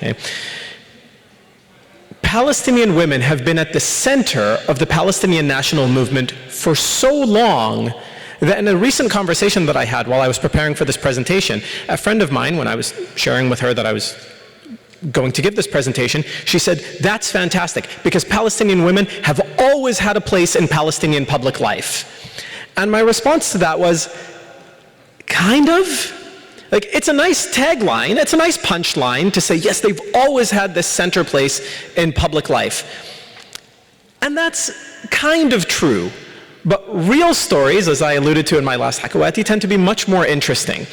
Okay? Palestinian women have been at the center of the Palestinian national movement for so long that in a recent conversation that I had while I was preparing for this presentation, a friend of mine, when I was sharing with her that I was going to give this presentation, she said, that's fantastic, because Palestinian women have always had a place in Palestinian public life. And my response to that was, kind of? Like, it's a nice tagline, it's a nice punchline to say, yes, they've always had this center place in public life. And that's kind of true. But real stories, as I alluded to in my last Hakawati, tend to be much more interesting.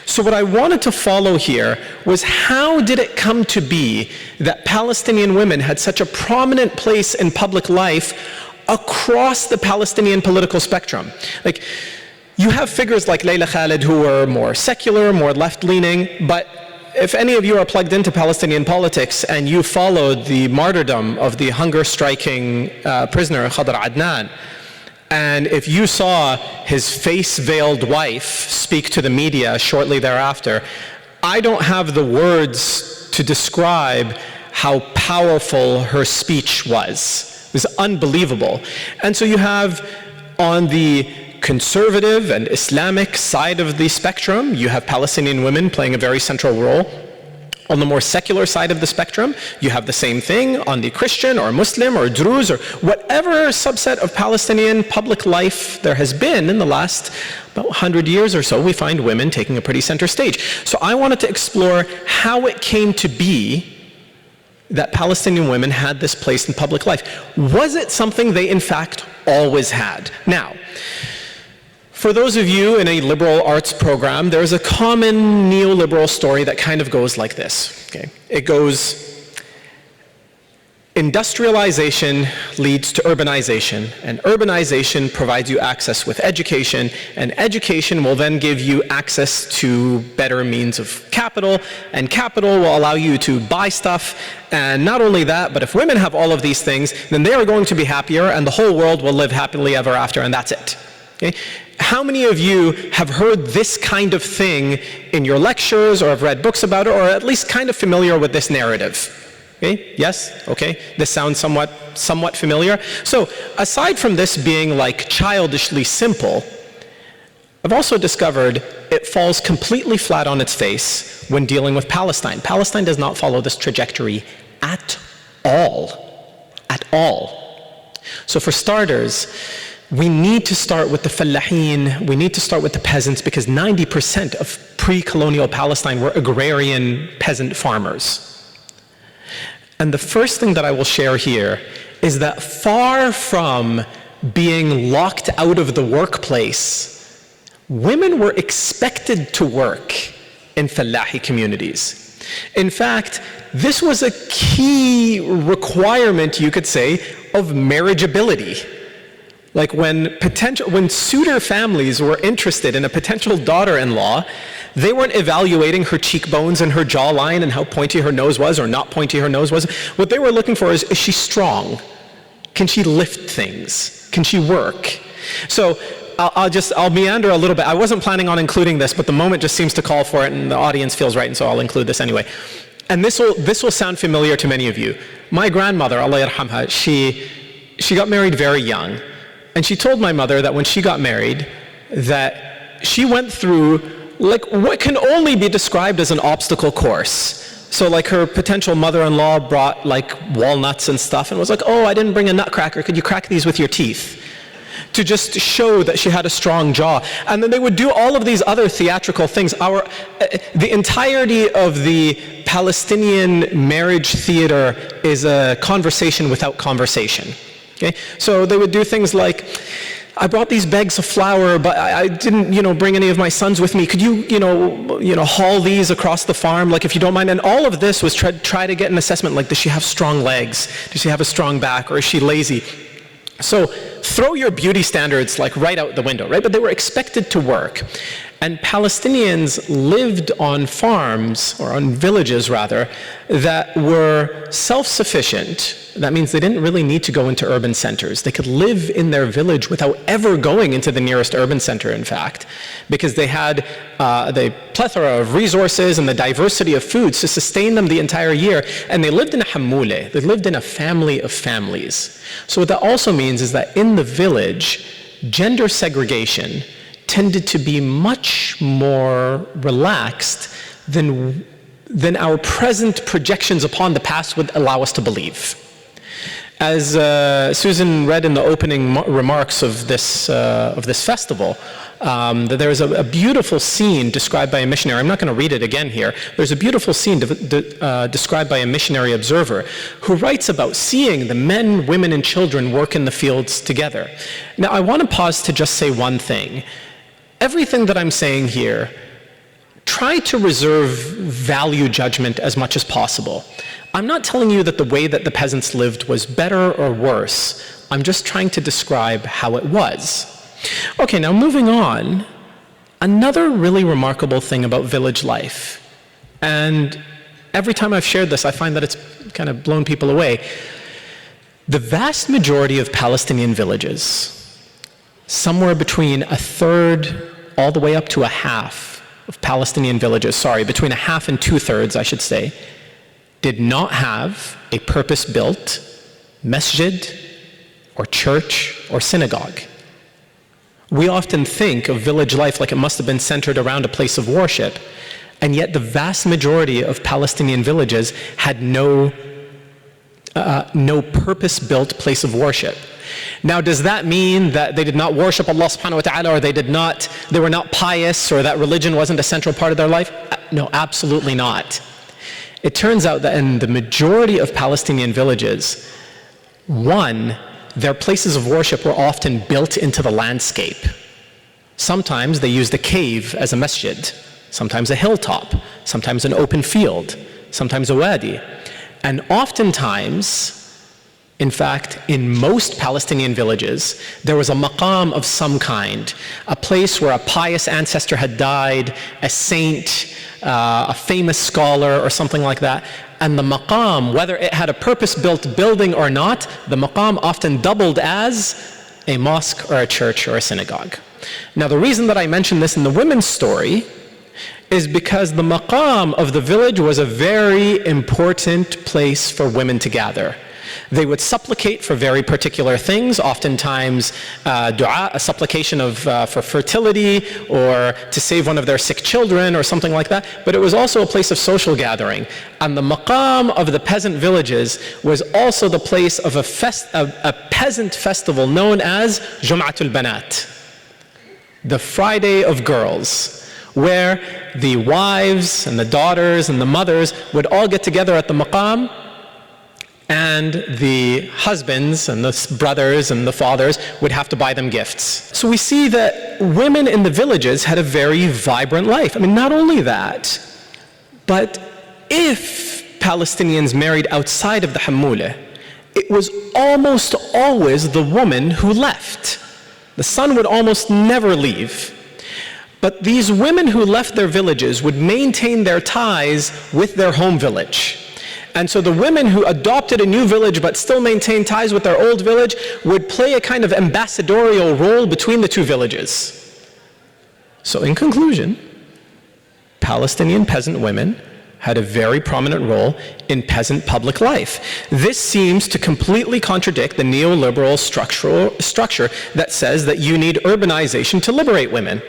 So what I wanted to follow here was, how did it come to be that Palestinian women had such a prominent place in public life across the Palestinian political spectrum? Like, you have figures like Layla Khalid who were more secular, more left-leaning, but if any of you are plugged into Palestinian politics and you followed the martyrdom of the hunger-striking prisoner Khadr Adnan, and if you saw his face-veiled wife speak to the media shortly thereafter, I don't have the words to describe how powerful her speech was. It was unbelievable. And so you have, on the conservative and Islamic side of the spectrum, you have Palestinian women playing a very central role. On the more secular side of the spectrum, you have the same thing on the Christian or Muslim or Druze or whatever subset of Palestinian public life there has been in the last about 100 years or so. We find women taking a pretty center stage. So I wanted to explore how it came to be that Palestinian women had this place in public life. Was it something they in fact always had? Now, for those of you in a liberal arts program, there's a common neoliberal story that kind of goes like this. Okay? It goes, industrialization leads to urbanization, and urbanization provides you access with education, and education will then give you access to better means of capital, and capital will allow you to buy stuff. And not only that, but if women have all of these things, then they are going to be happier, and the whole world will live happily ever after, and that's it. Okay? How many of you have heard this kind of thing in your lectures or have read books about it, or at least kind of familiar with this narrative? Okay? Yes? Okay. This sounds somewhat familiar. So aside from this being like childishly simple, I've also discovered it falls completely flat on its face when dealing with Palestine. Palestine does not follow this trajectory at all. At all. So for starters, we need to start with the fallahin, we need to start with the peasants, because 90% of pre-colonial Palestine were agrarian peasant farmers. And the first thing that I will share here is that far from being locked out of the workplace, women were expected to work in fallahi communities. In fact, this was a key requirement, you could say, of marriageability. Like when suitor families were interested in a potential daughter-in-law, they weren't evaluating her cheekbones and her jawline and how pointy her nose was or not pointy her nose was. What they were looking for is she strong? Can she lift things? Can she work? So I'll meander a little bit. I wasn't planning on including this, but the moment just seems to call for it and the audience feels right, and so I'll include this anyway. And this will sound familiar to many of you. My grandmother, Allah yarhamha, she got married very young. And she told my mother that when she got married, that she went through like what can only be described as an obstacle course. So like her potential mother-in-law brought like walnuts and stuff and was like, oh, I didn't bring a nutcracker, could you crack these with your teeth? To just show that she had a strong jaw. And then they would do all of these other theatrical things. The entirety of the Palestinian marriage theater is a conversation without conversation. Okay? So they would do things like, I brought these bags of flour, but I didn't, bring any of my sons with me. Could you, haul these across the farm, like if you don't mind? And all of this was try to get an assessment, like, does she have strong legs? Does she have a strong back? Or is she lazy? So throw your beauty standards like right out the window, right? But they were expected to work. And Palestinians lived on farms, or on villages rather, that were self-sufficient. That means they didn't really need to go into urban centers. They could live in their village without ever going into the nearest urban center, in fact, because they had the plethora of resources and the diversity of foods to sustain them the entire year. And they lived in a hammule. They lived in a family of families. So what that also means is that in the village, gender segregation tended to be much more relaxed than our present projections upon the past would allow us to believe. As Susan read in the opening remarks of this festival, that there is a beautiful scene described by a missionary. I'm not going to read it again here. There's a beautiful scene described by a missionary observer who writes about seeing the men, women, and children work in the fields together. Now, I want to pause to just say one thing. Everything that I'm saying here, try to reserve value judgment as much as possible. I'm not telling you that the way that the peasants lived was better or worse. I'm just trying to describe how it was. Okay, now moving on, another really remarkable thing about village life, and every time I've shared this, I find that it's kind of blown people away. The vast majority of Palestinian villages, somewhere between a third all the way up to a half of Palestinian villages, between a half and 2/3, I should say, did not have a purpose-built masjid or church or synagogue. We often think of village life like it must have been centered around a place of worship, and yet the vast majority of Palestinian villages had no purpose-built place of worship. Now, does that mean that they did not worship Allah subhanahu wa ta'ala, or they were not pious, or that religion wasn't a central part of their life? No, absolutely not. It turns out that in the majority of Palestinian villages, one, their places of worship were often built into the landscape. Sometimes they used a cave as a masjid, sometimes a hilltop, sometimes an open field, sometimes a wadi. And oftentimes, in fact, in most Palestinian villages, there was a maqam of some kind, a place where a pious ancestor had died, a saint, a famous scholar, or something like that. And the maqam, whether it had a purpose-built building or not, the maqam often doubled as a mosque or a church or a synagogue. Now, the reason that I mention this in the women's story is because the maqam of the village was a very important place for women to gather. They would supplicate for very particular things, oftentimes dua, a supplication for fertility, or to save one of their sick children, or something like that. But it was also a place of social gathering. And the maqam of the peasant villages was also the place of a peasant festival known as Jum'atul Banat, the Friday of Girls, where the wives and the daughters and the mothers would all get together at the maqam, and the husbands and the brothers and the fathers would have to buy them gifts. So we see that women in the villages had a very vibrant life. I mean, not only that, but if Palestinians married outside of the hammule, it was almost always the woman who left. The son would almost never leave. But these women who left their villages would maintain their ties with their home village. And so the women who adopted a new village but still maintained ties with their old village would play a kind of ambassadorial role between the two villages. So in conclusion, Palestinian peasant women had a very prominent role in peasant public life. This seems to completely contradict the neoliberal structure that says that you need urbanization to liberate women.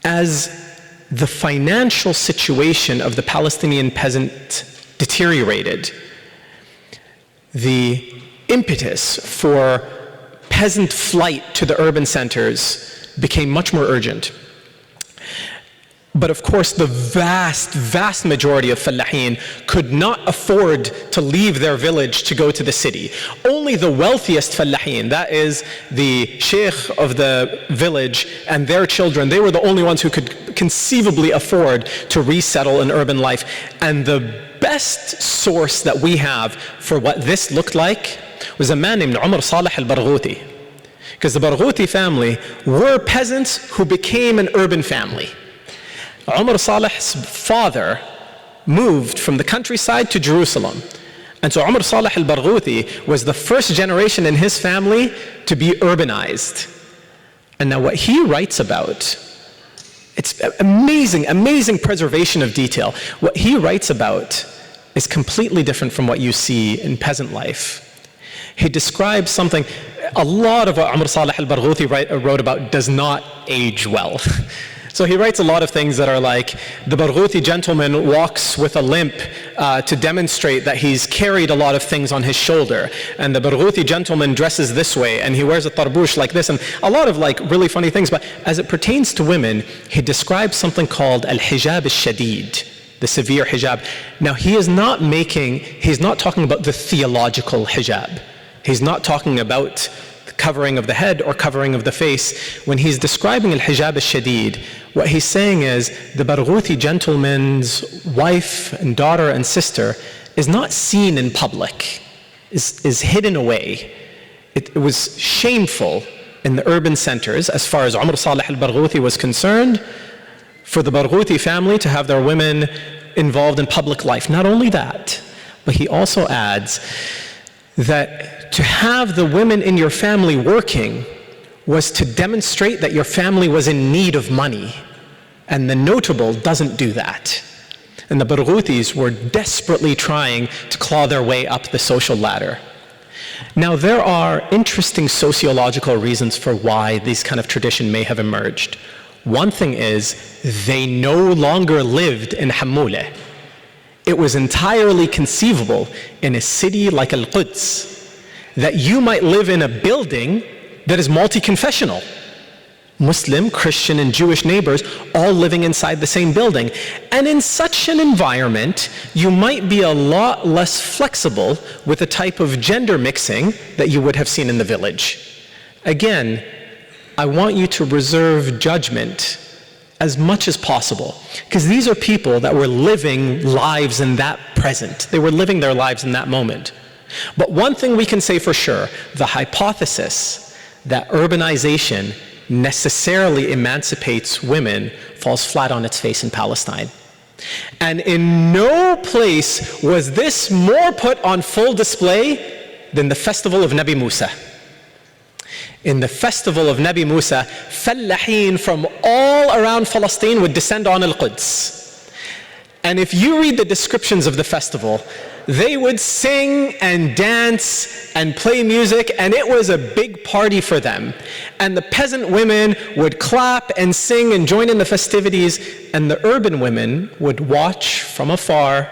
As the financial situation of the Palestinian peasant deteriorated, the impetus for peasant flight to the urban centers became much more urgent. But of course, the vast majority of fallahin could not afford to leave their village to go to the city. Only the wealthiest fallahin, that is the sheikh of the village and their children, they were the only ones who could conceivably afford to resettle in urban life. And the best source that we have for what this looked like was a man named Umar Salih al-Barghouti. because the Barghouti family were peasants who became an urban family. Umar Saleh's father moved from the countryside to Jerusalem. And so Umar Saleh al-Barghouti was the first generation in his family to be urbanized. And now what he writes about, it's amazing, amazing preservation of detail. What he writes about is completely different from what you see in peasant life. He describes something, a lot of what Umar Saleh al-Barghouti wrote about does not age well. So he writes a lot of things that are like, the Barghouti gentleman walks with a limp to demonstrate that he's carried a lot of things on his shoulder. And the Barghouti gentleman dresses this way, and he wears a tarbush like this, and a lot of like really funny things. But as it pertains to women, he describes something called al-hijab al-shadid, the severe hijab. Now he's not talking about the theological hijab. He's not talking about covering of the head or covering of the face. When he's describing al-hijab al-shadid, what he's saying is the Barghouti gentleman's wife and daughter and sister is not seen in public, is hidden away. It was shameful in the urban centers, as far as Umar Saleh al-Barghouti was concerned, for the Barghouti family to have their women involved in public life. Not only that, but he also adds that to have the women in your family working was to demonstrate that your family was in need of money. And the notable doesn't do that. And the Barghoutis were desperately trying to claw their way up the social ladder. Now there are interesting sociological reasons for why these kind of tradition may have emerged. One thing is, they no longer lived in Hamouleh. It was entirely conceivable in a city like Al-Quds that you might live in a building that is multi-confessional. Muslim, Christian, and Jewish neighbors all living inside the same building. And in such an environment, you might be a lot less flexible with the type of gender mixing that you would have seen in the village. Again, I want you to reserve judgment as much as possible, because these are people that were living lives in that present. They were living their lives in that moment. But one thing we can say for sure, the hypothesis that urbanization necessarily emancipates women falls flat on its face in Palestine. And in no place was this more put on full display than the festival of Nabi Musa. In the festival of Nabi Musa, fallahin from all around Palestine would descend on Al-Quds. And if you read the descriptions of the festival, they would sing and dance and play music, and it was a big party for them. And the peasant women would clap and sing and join in the festivities, and the urban women would watch from afar,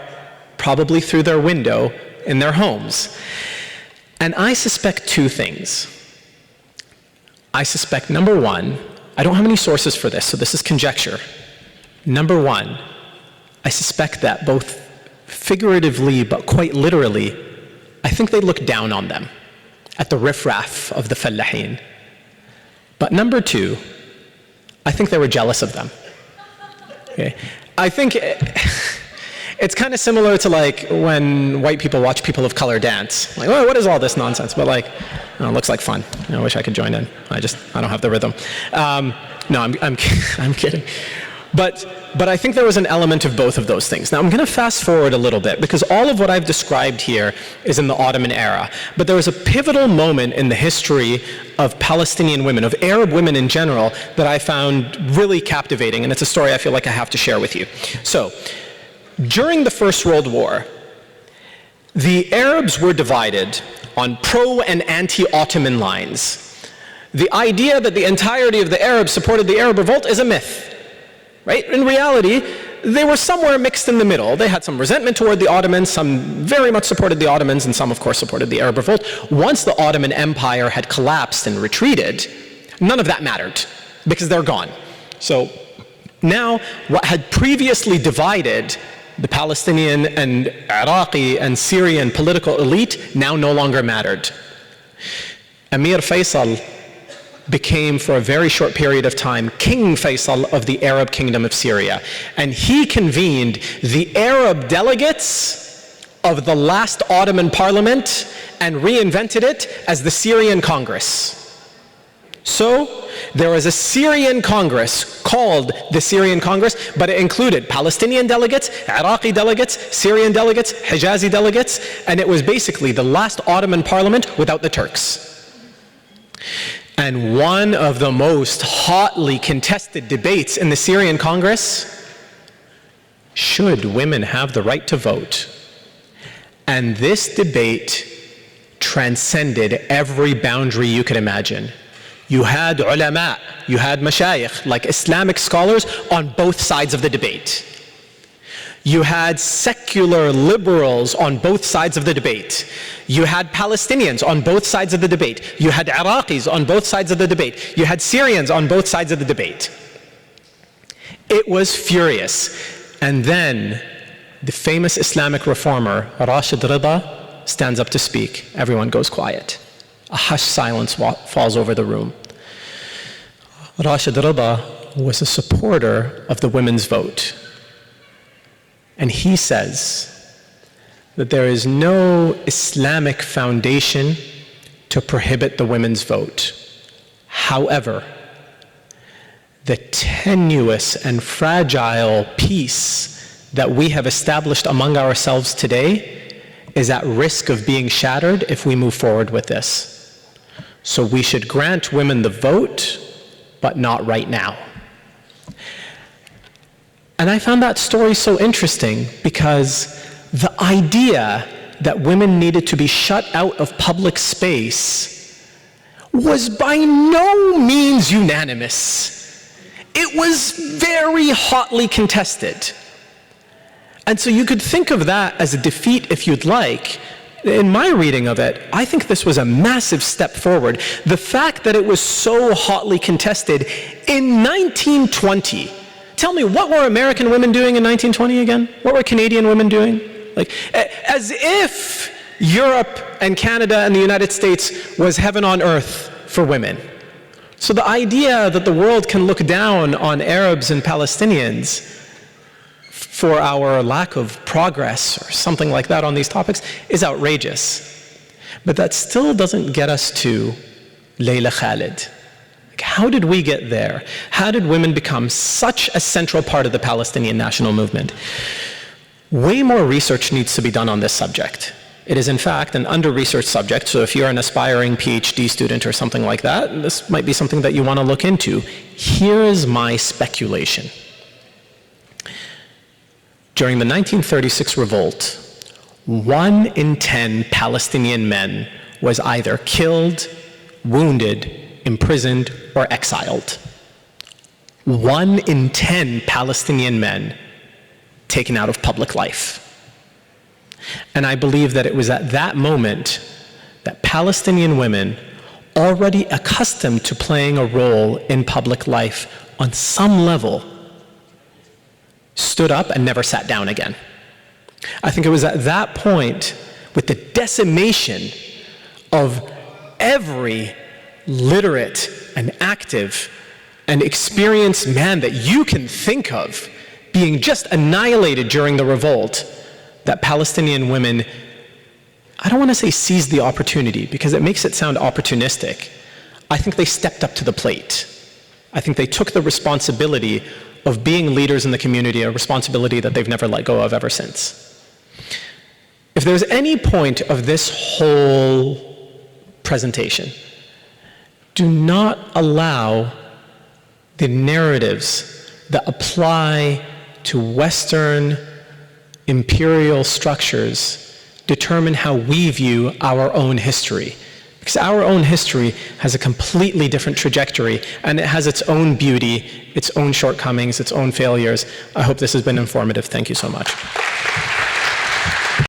probably through their window in their homes. And I suspect two things. I suspect, number one, I don't have any sources for this, so this is conjecture. Number one, I suspect that both figuratively but quite literally, I think they looked down on them, at the riffraff of the fallahin. But number two, I think they were jealous of them. Okay? I think it's kind of similar to like when white people watch people of color dance. Like, oh, what is all this nonsense? But like, oh, it looks like fun. I wish I could join in. I don't have the rhythm. No, I'm kidding. But I think there was an element of both of those things. Now I'm going to fast forward a little bit, because all of what I've described here is in the Ottoman era. But there was a pivotal moment in the history of Palestinian women, of Arab women in general, that I found really captivating, and it's a story I feel like I have to share with you. So, during the First World War, the Arabs were divided on pro and anti-Ottoman lines. The idea that the entirety of the Arabs supported the Arab revolt is a myth. Right? In reality, they were somewhere mixed in the middle. They had some resentment toward the Ottomans, some very much supported the Ottomans, and some of course supported the Arab revolt. Once the Ottoman Empire had collapsed and retreated, none of that mattered, because they're gone. So now, what had previously divided the Palestinian and Iraqi and Syrian political elite now no longer mattered. Emir Faisal became, for a very short period of time, King Faisal of the Arab Kingdom of Syria. And he convened the Arab delegates of the last Ottoman parliament and reinvented it as the Syrian Congress. So there was a Syrian Congress called the Syrian Congress, but it included Palestinian delegates, Iraqi delegates, Syrian delegates, Hijazi delegates, and it was basically the last Ottoman parliament without the Turks. And one of the most hotly contested debates in the Syrian Congress: should women have the right to vote? And this debate transcended every boundary you could imagine. You had ulama, you had mashayikh, like Islamic scholars, on both sides of the debate. You had secular liberals on both sides of the debate. You had Palestinians on both sides of the debate. You had Iraqis on both sides of the debate. You had Syrians on both sides of the debate. It was furious. And then the famous Islamic reformer, Rashid Rida, stands up to speak. Everyone goes quiet. A hushed silence falls over the room. Rashid Rida was a supporter of the women's vote. And he says that there is no Islamic foundation to prohibit the women's vote. However, the tenuous and fragile peace that we have established among ourselves today is at risk of being shattered if we move forward with this. So we should grant women the vote, but not right now. And I found that story so interesting because the idea that women needed to be shut out of public space was by no means unanimous. It was very hotly contested. And so you could think of that as a defeat if you'd like. In my reading of it, I think this was a massive step forward. The fact that it was so hotly contested in 1920. Tell me, what were American women doing in 1920 again? What were Canadian women doing? Like, as if Europe and Canada and the United States was heaven on earth for women. So the idea that the world can look down on Arabs and Palestinians for our lack of progress or something like that on these topics is outrageous. But that still doesn't get us to Layla Khalid. Like, how did we get there? How did women become such a central part of the Palestinian national movement? Way more research needs to be done on this subject. It is in fact an under-researched subject, so if you're an aspiring PhD student or something like that, this might be something that you want to look into. Here is my speculation. During the 1936 revolt, 1 in 10 Palestinian men was either killed, wounded, imprisoned, or exiled. 1 in 10 Palestinian men taken out of public life. And I believe that it was at that moment that Palestinian women, already accustomed to playing a role in public life on some level, stood up and never sat down again. I think it was at that point, with the decimation of every literate and active and experienced man that you can think of being just annihilated during the revolt, that Palestinian women, I don't want to say seized the opportunity because it makes it sound opportunistic. I think they stepped up to the plate. I think they took the responsibility of being leaders in the community, a responsibility that they've never let go of ever since. If there's any point of this whole presentation, do not allow the narratives that apply to Western imperial structures determine how we view our own history. Because our own history has a completely different trajectory, and it has its own beauty, its own shortcomings, its own failures. I hope this has been informative. Thank you so much.